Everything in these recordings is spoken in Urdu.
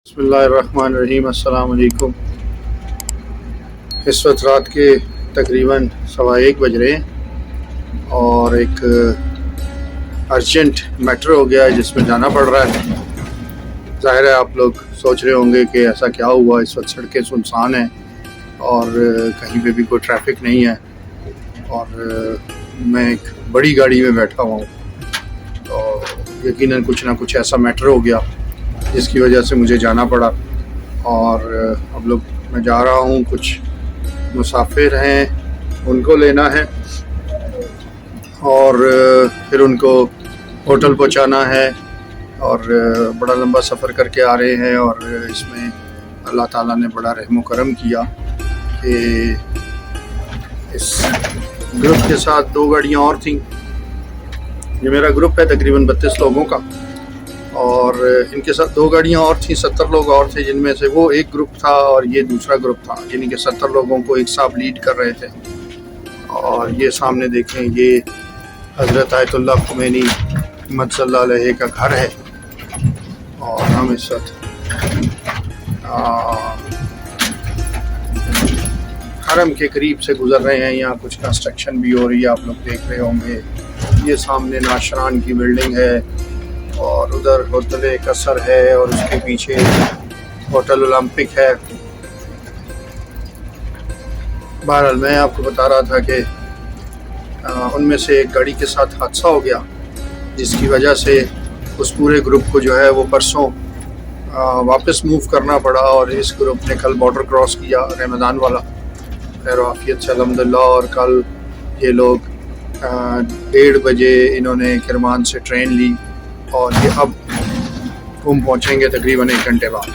بسم اللہ الرحمن الرحیم۔ السلام علیکم۔ اس وقت رات کے تقریباً 1:15 بج رہے ہیں اور ایک ارجنٹ میٹر ہو گیا ہے جس میں جانا پڑ رہا ہے۔ ظاہر ہے آپ لوگ سوچ رہے ہوں گے کہ ایسا کیا ہوا، اس وقت سڑکیں سنسان ہیں اور کہیں پہ بھی کوئی ٹریفک نہیں ہے اور میں ایک بڑی گاڑی میں بیٹھا ہوا ہوں، تو یقیناً کچھ نہ کچھ ایسا میٹر ہو گیا جس کی وجہ سے مجھے جانا پڑا۔ اور اب لوگ میں جا رہا ہوں، کچھ مسافر ہیں ان کو لینا ہے اور پھر ان کو ہوٹل پہنچانا ہے اور بڑا لمبا سفر کر کے آ رہے ہیں۔ اور اس میں اللہ تعالیٰ نے بڑا رحم و کرم کیا کہ اس گروپ کے ساتھ 2 گاڑیاں اور تھیں۔ یہ میرا گروپ ہے تقریباً 32 لوگوں کا، اور ان کے ساتھ 2 گاڑیاں اور تھیں، 70 لوگ اور تھے، جن میں سے وہ ایک گروپ تھا اور یہ دوسرا گروپ تھا، یعنی کہ 70 لوگوں کو ایک ساتھ لیڈ کر رہے تھے۔ اور یہ سامنے دیکھیں، یہ حضرت آیت اللہ خمینی رحمۃ اللہ علیہ کا گھر ہے اور ہم اس وقت حرم کے قریب سے گزر رہے ہیں۔ یہاں کچھ کنسٹرکشن بھی ہو رہی ہے، آپ لوگ دیکھ رہے ہوں گے۔ یہ سامنے ناشران کی بلڈنگ ہے اور ادھر ہوٹل قصر ہے اور اس کے پیچھے ہوٹل اولمپک ہے۔ بہرحال میں آپ کو بتا رہا تھا کہ ان میں سے ایک گاڑی کے ساتھ حادثہ ہو گیا جس کی وجہ سے اس پورے گروپ کو جو ہے وہ پرسوں واپس موو کرنا پڑا، اور اس گروپ نے کل بارڈر کراس کیا رمضان والا خیر و عافیت سے الحمدللہ۔ اور کل یہ لوگ 1:30 بجے انہوں نے کرمان سے ٹرین لی اور یہ اب ہم پہنچیں گے تقریباً 1 گھنٹے بعد،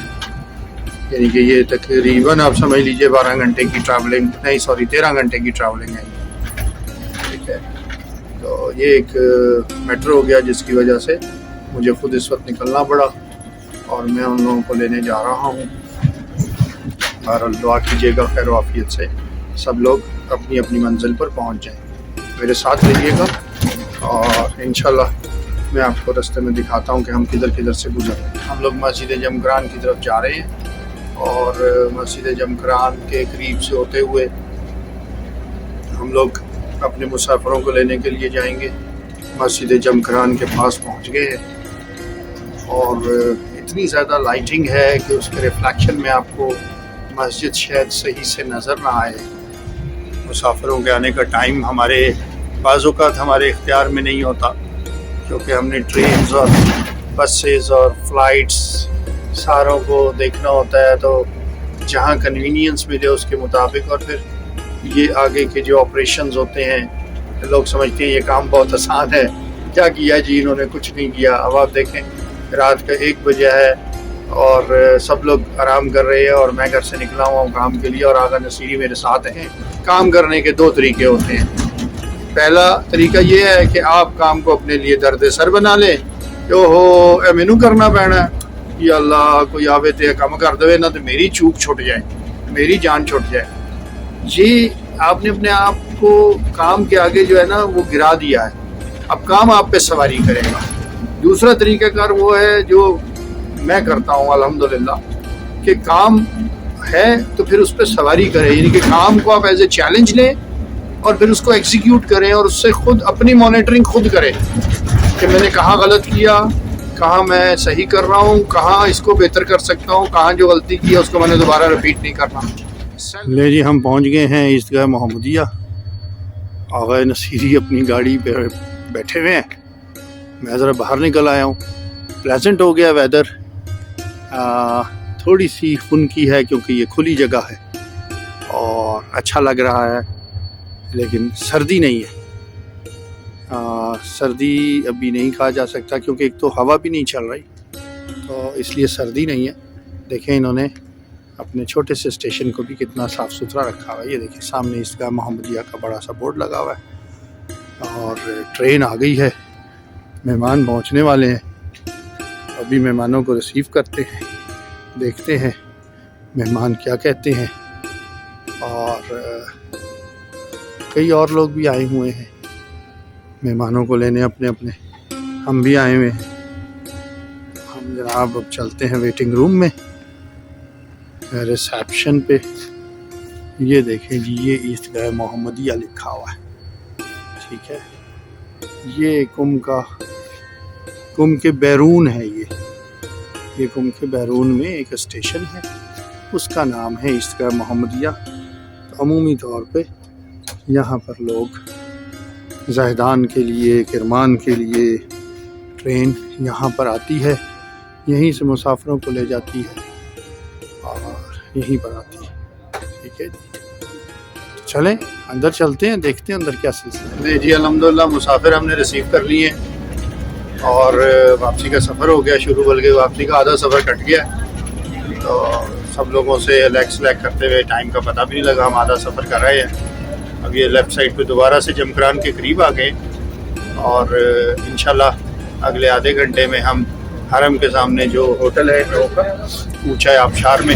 یعنی کہ یہ تقریباً آپ سمجھ لیجئے 12 گھنٹے کی ٹریولنگ، نہیں سوری 13 گھنٹے کی ٹریولنگ ہے، ٹھیک ہے۔ تو یہ ایک میٹر ہو گیا جس کی وجہ سے مجھے خود اس وقت نکلنا پڑا اور میں ان لوگوں کو لینے جا رہا ہوں۔ بہرحال دعا کیجیے گا خیر و عافیت سے سب لوگ اپنی اپنی منزل پر پہنچ جائیں، میرے ساتھ رہیے گا اور انشاءاللہ میں آپ کو رستے میں دکھاتا ہوں کہ ہم کدھر کدھر سے گزر رہے ہیں۔ ہم لوگ مسجد جمکران کی طرف جا رہے ہیں اور مسجد جمکران کے قریب سے ہوتے ہوئے ہم لوگ اپنے مسافروں کو لینے کے لیے جائیں گے۔ مسجد جمکران کے پاس پہنچ گئے ہیں اور اتنی زیادہ لائٹنگ ہے کہ اس کے ریفلیکشن میں آپ کو مسجد شاید صحیح سے نظر نہ آئے۔ مسافروں کے آنے کا ٹائم ہمارے بعض اوقات ہمارے اختیار میں نہیں ہوتا، کیونکہ ہم نے ٹرینز اور بسز اور فلائٹس ساروں کو دیکھنا ہوتا ہے، تو جہاں کنوینئنس ملے اس کے مطابق۔ اور پھر یہ آگے کے جو آپریشنز ہوتے ہیں، لوگ سمجھتے ہیں یہ کام بہت آسان ہے، کیا کیا جی انہوں نے، کچھ نہیں کیا۔ اب آپ دیکھیں رات کا 1 بجے ہے اور سب لوگ آرام کر رہے ہیں اور میں گھر سے نکلا ہوا ہوں کام کے لیے، اور آغا نصیری میرے ساتھ ہیں۔ کام کرنے کے 2 طریقے ہوتے ہیں۔ پہلا طریقہ یہ ہے کہ آپ کام کو اپنے لیے درد سر بنا لیں کہ اے مینو کرنا پینا ہے، یا اللہ کوئی آوے تے کام کر دے نہ تو میری چوک چھٹ جائے، میری جان چھٹ جائے۔ جی آپ نے اپنے آپ کو کام کے آگے جو ہے نا وہ گرا دیا ہے، اب کام آپ پہ سواری کرے گا۔ دوسرا طریقہ کار وہ ہے جو میں کرتا ہوں الحمدللہ، کہ کام ہے تو پھر اس پہ سواری کریں، یعنی کہ کام کو آپ ایز اے چیلنج لیں اور پھر اس کو ایگزیکیوٹ کریں اور اس سے خود اپنی مانیٹرنگ خود کریں کہ میں نے کہاں غلط کیا، کہاں میں صحیح کر رہا ہوں، کہاں اس کو بہتر کر سکتا ہوں، کہاں جو غلطی کی ہے اس کو میں نے دوبارہ ریپیٹ نہیں کرنا۔ لے جی ہم پہنچ گئے ہیں عیدگاہ محمدیہ۔ آغا نصیری اپنی گاڑی پہ بیٹھے ہوئے ہیں، میں ذرا باہر نکل آیا ہوں۔ پلیزنٹ ہو گیا ویدر، تھوڑی سی خنکی ہے کیونکہ یہ کھلی جگہ ہے اور اچھا لگ رہا ہے، لیکن سردی نہیں ہے۔ سردی ابھی نہیں کہا جا سکتا کیونکہ ایک تو ہوا بھی نہیں چل رہی، تو اس لیے سردی نہیں ہے۔ دیکھیں انہوں نے اپنے چھوٹے سے اسٹیشن کو بھی کتنا صاف ستھرا رکھا ہوا ہے۔ یہ دیکھیں سامنے عیدگاہ محمدیہ کا بڑا سا بورڈ لگا ہوا ہے اور ٹرین آ گئی ہے، مہمان پہنچنے والے ہیں۔ ابھی مہمانوں کو ریسیو کرتے ہیں، دیکھتے ہیں مہمان کیا کہتے ہیں۔ اور کئی اور لوگ بھی آئے ہوئے ہیں مہمانوں کو لینے اپنے اپنے، ہم بھی آئے ہوئے ہیں۔ ہم جناب اب چلتے ہیں ویٹنگ روم میں ریسیپشن پہ یہ دیکھیں جی، یہ عیدگاہ محمدیہ لکھا ہوا ہے، ٹھیک ہے. یہ کم کے بیرون ہے، یہ کم کے بیرون میں ایک اسٹیشن ہے، اس کا نام ہے عیدگاہ محمدیہ. عمومی طور پہ یہاں پر لوگ زاہدان کے لیے، کرمان کے لیے ٹرین یہاں پر آتی ہے، یہیں سے مسافروں کو لے جاتی ہے اور یہیں پر آتی ہے. ٹھیک ہے جی، چلیں اندر چلتے ہیں، دیکھتے ہیں اندر کیا سلسلہ ہے. جی الحمدللہ مسافر ہم نے ریسیو کر لیے اور واپسی کا سفر ہو گیا شروع، بلکہ واپسی کا آدھا سفر کٹ گیا. تو سب لوگوں سے لیک کرتے ہوئے ٹائم کا پتہ بھی نہیں لگا، ہم آدھا سفر کر رہے ہیں. اب یہ لیفٹ سائڈ پہ دوبارہ سے جمکران کے قریب آ گئے اور انشاءاللہ اگلے آدھے گھنٹے میں ہم حرم کے سامنے جو ہوٹل ہے کوچہ آبشار میں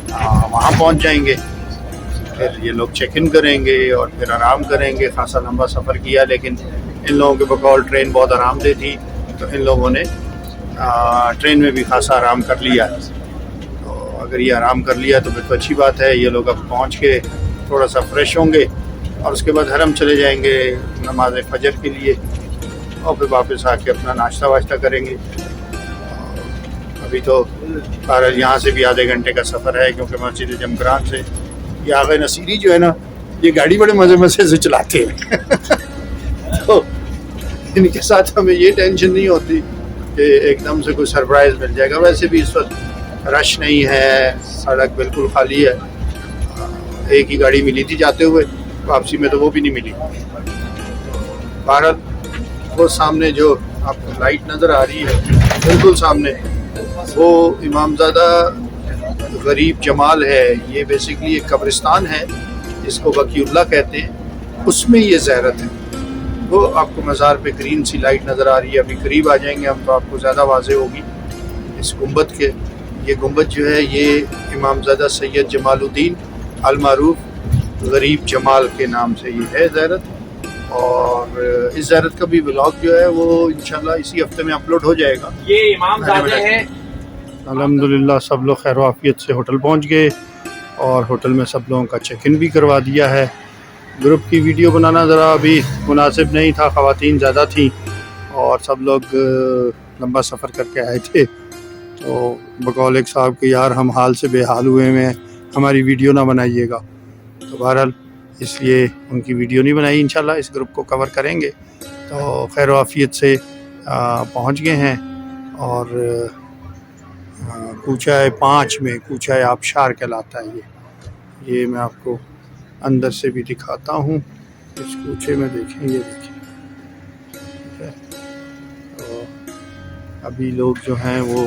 وہاں پہنچ جائیں گے. پھر یہ لوگ چیک ان کریں گے اور پھر آرام کریں گے. خاصا لمبا سفر کیا، لیکن ان لوگوں کے بقول ٹرین بہت آرام دہ تھی، تو ان لوگوں نے ٹرین میں بھی خاصا آرام کر لیا. تو اگر یہ آرام کر لیا تو پھر تو اچھی بات ہے. یہ لوگ اب پہنچ کے تھوڑا سا فریش ہوں گے اور اس کے بعد حرم چلے جائیں گے نماز فجر کے لیے، اور پھر واپس آ کے اپنا ناشتہ واشتہ کریں گے. ابھی تو یہاں سے بھی آدھے گھنٹے کا سفر ہے، کیونکہ مسجد جمکران سے یہ آغا نصیری جو ہے نا، یہ گاڑی بڑے مزے سے چلاتے ہیں. تو ان کے ساتھ ہمیں یہ ٹینشن نہیں ہوتی کہ ایک دم سے کوئی سرپرائز مل جائے گا. ویسے بھی اس وقت رش نہیں ہے، سڑک بالکل خالی ہے. ایک ہی گاڑی ملی تھی جاتے ہوئے، واپسی میں تو وہ بھی نہیں ملی. بہرحال وہ سامنے جو آپ کو لائٹ نظر آ رہی ہے بالکل سامنے، وہ امامزادہ غریب جمال ہے. یہ بیسیکلی ایک قبرستان ہے جس کو بقی اللہ کہتے ہیں، اس میں یہ زیارت ہے. وہ آپ کو مزار پہ گرین سی لائٹ نظر آ رہی ہے. ابھی قریب آ جائیں گے ہم تو آپ کو زیادہ واضح ہوگی اس گنبد کے. یہ گنبد جو ہے یہ امامزادہ سید جمال الدین المعروف غریب جمال کے نام سے یہ ہے زیارت. اور اس زیارت کا بھی ولاگ جو ہے وہ انشاءاللہ اسی ہفتے میں اپلوڈ ہو جائے گا. یہ امامزادہ ہیں. الحمدللہ سب لوگ خیر و عافیت سے ہوٹل پہنچ گئے اور ہوٹل میں سب لوگوں کا چیک ان بھی کروا دیا ہے. گروپ کی ویڈیو بنانا ذرا ابھی مناسب نہیں تھا، خواتین زیادہ تھیں اور سب لوگ لمبا سفر کر کے آئے تھے. تو بقول ایک صاحب کہ یار ہم حال سے بے حال ہوئے ہیں، ہماری ویڈیو نہ بنائیے گا. تو بہرحال اس لیے ان کی ویڈیو نہیں بنائی. انشاءاللہ اس گروپ کو کور کریں گے. تو خیر و عافیت سے پہنچ گئے ہیں اور کوچہ 5 میں کوچہ آبشار کہلاتا ہے. یہ میں آپ کو اندر سے بھی دکھاتا ہوں. اس کوچے میں دیکھیں، یہ دیکھیں. تو ابھی لوگ جو ہیں وہ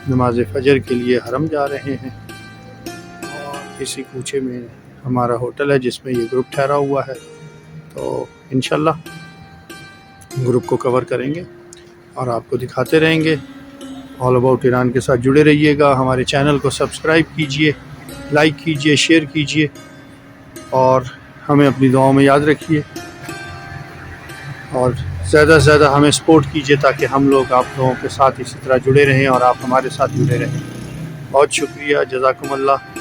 نماز فجر کے لیے حرم جا رہے ہیں اور اسی کوچے میں ہمارا ہوٹل ہے جس میں یہ گروپ ٹھہرا ہوا ہے. تو انشاءاللہ گروپ کو کور کریں گے اور آپ کو دکھاتے رہیں گے. آل اباؤٹ ایران کے ساتھ جڑے رہیے گا. ہمارے چینل کو سبسکرائب کیجئے، لائک کیجئے، شیئر کیجئے اور ہمیں اپنی دعاؤں میں یاد رکھیے اور زیادہ سے زیادہ ہمیں سپورٹ کیجئے تاکہ ہم لوگ آپ لوگوں کے ساتھ اسی طرح جڑے رہیں اور آپ ہمارے ساتھ جڑے رہیں. بہت شکریہ، جزاکم اللہ.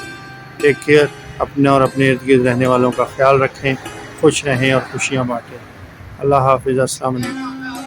Take care. اپنے اور اپنے ارد گرد رہنے والوں کا خیال رکھیں، خوش رہیں اور خوشیاں بانٹیں. اللہ حافظ. السلام علیکم.